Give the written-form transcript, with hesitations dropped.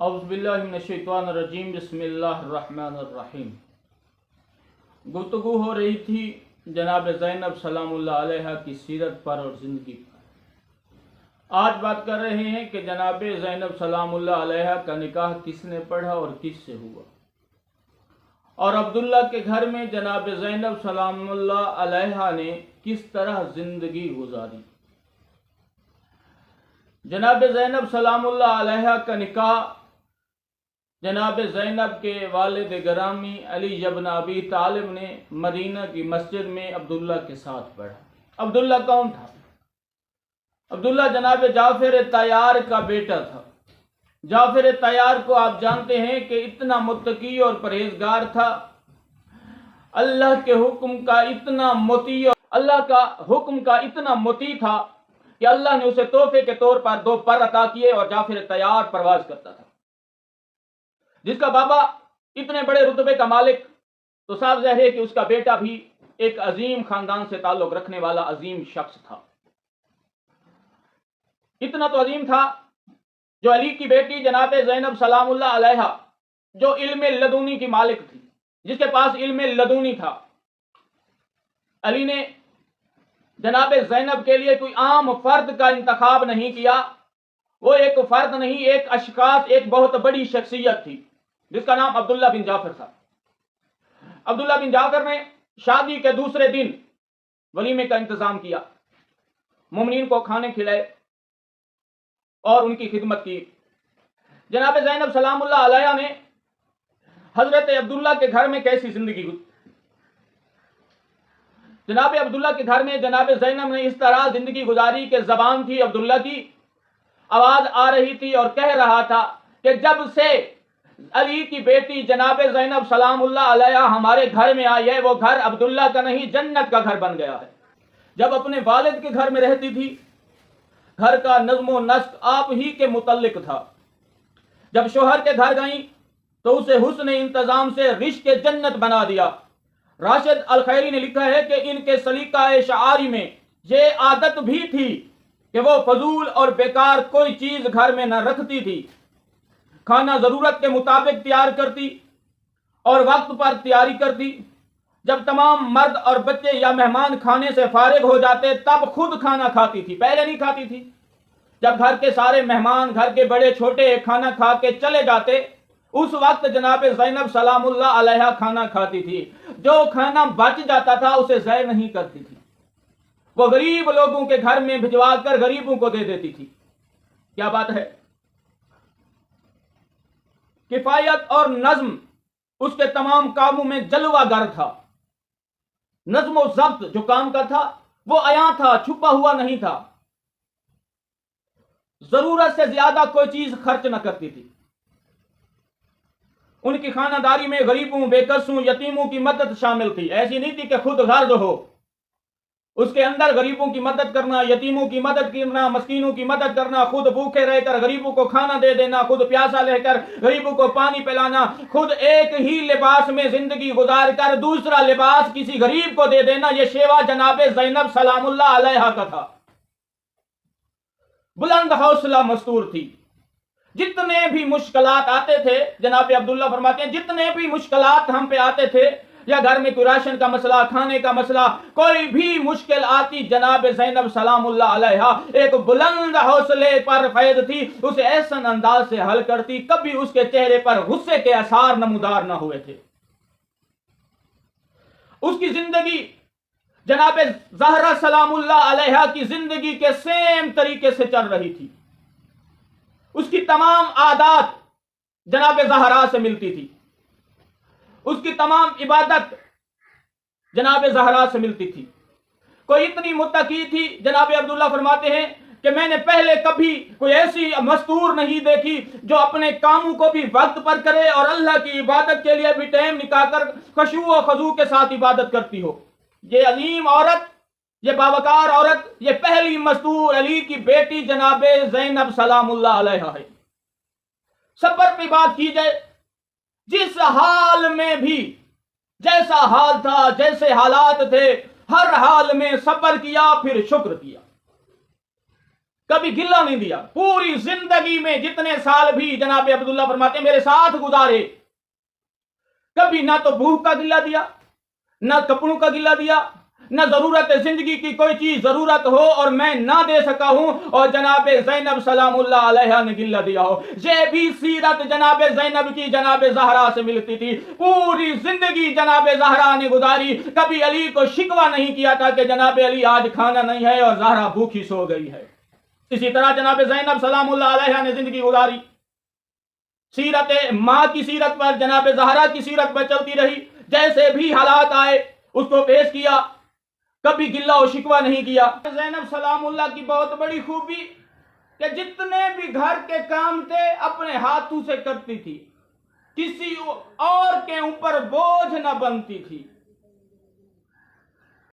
اعوذ باللہ من الشیطان الرجیم بسم اللہ الرحمن الرحیم۔ گفتگو ہو رہی تھی جناب زینب سلام اللہ علیہ کی سیرت پر اور زندگی پر۔ آج بات کر رہے ہیں کہ جناب زینب سلام اللہ علیہ کا نکاح کس نے پڑھا اور کس سے ہوا، اور عبداللہ کے گھر میں جناب زینب سلام اللہ علیہ نے کس طرح زندگی گزاری۔ جناب زینب سلام اللہ علیہ کا نکاح جناب زینب کے والد گرامی علی بن ابی طالب نے مدینہ کی مسجد میں عبداللہ کے ساتھ پڑھا۔ عبداللہ کون تھا؟ عبداللہ جناب جعفر طیار کا بیٹا تھا۔ جعفر طیار کو آپ جانتے ہیں کہ اتنا متقی اور پرہیزگار تھا، اللہ کے حکم کا اتنا مطیع اور اللہ کا حکم کا اتنا مطیع تھا کہ اللہ نے اسے تحفے کے طور پر 2 پر عطا کیے، اور جعفر طیار پرواز کرتا تھا۔ جس کا بابا اتنے بڑے رتبے کا مالک، تو صاف ظاہر ہے کہ اس کا بیٹا بھی ایک عظیم خاندان سے تعلق رکھنے والا عظیم شخص تھا۔ اتنا تو عظیم تھا جو علی کی بیٹی جناب زینب سلام اللہ علیہ، جو علم لدنی کی مالک تھی، جس کے پاس علم لدنی تھا، علی نے جناب زینب کے لیے کوئی عام فرد کا انتخاب نہیں کیا۔ وہ ایک فرد نہیں، ایک اشخاص، ایک بہت بڑی شخصیت تھی جس کا نام عبداللہ بن جعفر تھا۔ عبداللہ بن جعفر نے شادی کے دوسرے دن ولیمے کا انتظام کیا، مومنین کو کھانے کھلائے اور ان کی خدمت کی۔ جناب زینب سلام اللہ علیہ نے حضرت عبداللہ کے گھر میں کیسی زندگی گزاری؟ جناب عبداللہ کے گھر میں جناب زینب نے اس طرح زندگی گزاری کہ زبان تھی عبداللہ کی، آواز آ رہی تھی اور کہہ رہا تھا کہ جب سے علی کی بیٹی جناب زینب سلام اللہ علیہ ہمارے گھر میں آئی ہے، وہ گھر عبداللہ کا نہیں جنت کا گھر بن گیا ہے۔ جب اپنے والد کے گھر میں رہتی تھی، گھر کا نظم و نسق آپ ہی کے متعلق تھا۔ جب شوہر کے گھر گئیں تو اسے حسن انتظام سے رشک جنت بنا دیا۔ راشد الخیری نے لکھا ہے کہ ان کے سلیقہ شعاری میں یہ عادت بھی تھی کہ وہ فضول اور بیکار کوئی چیز گھر میں نہ رکھتی تھی۔ کھانا ضرورت کے مطابق تیار کرتی اور وقت پر تیاری کرتی۔ جب تمام مرد اور بچے یا مہمان کھانے سے فارغ ہو جاتے تب خود کھانا کھاتی تھی، پہلے نہیں کھاتی تھی۔ جب گھر کے سارے مہمان، گھر کے بڑے چھوٹے کھانا کھا کے چلے جاتے، اس وقت جناب زینب سلام اللہ علیہ کھانا کھاتی تھی۔ جو کھانا بچ جاتا تھا اسے ضائع نہیں کرتی تھی، وہ غریب لوگوں کے گھر میں بھجوا کر غریبوں کو دے دیتی تھی۔ کیا بات ہے! کفایت اور نظم اس کے تمام کاموں میں جلوہ گر تھا۔ نظم و ضبط جو کام کا تھا وہ عیاں تھا، چھپا ہوا نہیں تھا۔ ضرورت سے زیادہ کوئی چیز خرچ نہ کرتی تھی۔ ان کی خانہ داری میں غریبوں، بے کسوں، یتیموں کی مدد شامل تھی۔ ایسی نہیں تھی کہ خود غرض ہو، اس کے اندر غریبوں کی مدد کرنا، یتیموں کی مدد کرنا، مسکینوں کی مدد کرنا، خود بھوکے رہ کر غریبوں کو کھانا دے دینا، خود پیاسا رہ کر غریبوں کو پانی پلانا، خود ایک ہی لباس میں زندگی گزار کر دوسرا لباس کسی غریب کو دے دینا، یہ شیوا جناب زینب سلام اللہ علیہ کا تھا۔ بلند حوصلہ مستور تھی۔ جتنے بھی مشکلات آتے تھے، جناب عبداللہ فرماتے ہیں، جتنے بھی مشکلات ہم پہ آتے تھے، یا گھر میں کوئی راشن کا مسئلہ، کھانے کا مسئلہ، کوئی بھی مشکل آتی، جناب زینب سلام اللہ علیہ ایک بلند حوصلے پر فائز تھی، اسے احسن انداز سے حل کرتی، کبھی اس کے چہرے پر غصے کے آثار نمودار نہ ہوئے تھے۔ اس کی زندگی جناب زہرا سلام اللہ علیہ کی زندگی کے سیم طریقے سے چل رہی تھی۔ اس کی تمام عادات جناب زہرا سے ملتی تھی، اس کی تمام عبادت جناب زہرا سے ملتی تھی۔ کوئی اتنی متقی تھی، جناب عبداللہ فرماتے ہیں کہ میں نے پہلے کبھی کوئی ایسی مستور نہیں دیکھی جو اپنے کاموں کو بھی وقت پر کرے اور اللہ کی عبادت کے لیے بھی ٹائم نکال کر خشوع و خضوع کے ساتھ عبادت کرتی ہو۔ یہ عظیم عورت، یہ باوقار عورت، یہ پہلی مستور علی کی بیٹی جناب زینب سلام اللہ علیہ ہے۔ صبر پہ بات کی جائے، جس حال میں بھی، جیسا حال تھا، جیسے حالات تھے، ہر حال میں صبر کیا، پھر شکر کیا۔ کبھی گلہ نہیں دیا. پوری زندگی میں جتنے سال بھی جناب عبداللہ فرماتے ہیں میرے ساتھ گزارے, کبھی نہ تو بھوک کا گلہ دیا, نہ کپڑوں کا گلہ دیا, نہ ضرورت زندگی کی کوئی چیز ضرورت ہو اور میں نہ دے سکا ہوں اور جناب زینب سلام اللہ علیہا نے گلہ دیا ہو. یہ بھی سیرت جناب زینب کی جناب زہرا سے ملتی تھی. پوری زندگی جناب زہرا نے گزاری, کبھی علی کو شکوہ نہیں کیا تھا کہ جناب علی آج کھانا نہیں ہے اور زہرا بھوکی سو گئی ہے. اسی طرح جناب زینب سلام اللہ علیہا نے زندگی گزاری. سیرت ماں کی سیرت پر, جناب زہرا کی سیرت پر چلتی رہی. جیسے بھی حالات آئے اس کو پیش کیا, کبھی گلہ و شکوہ نہیں کیا. زینب سلام اللہ کی بہت بڑی خوبی کہ جتنے بھی گھر کے کام تھے اپنے ہاتھوں سے کرتی تھی, کسی اور کے اوپر بوجھ نہ بنتی تھی.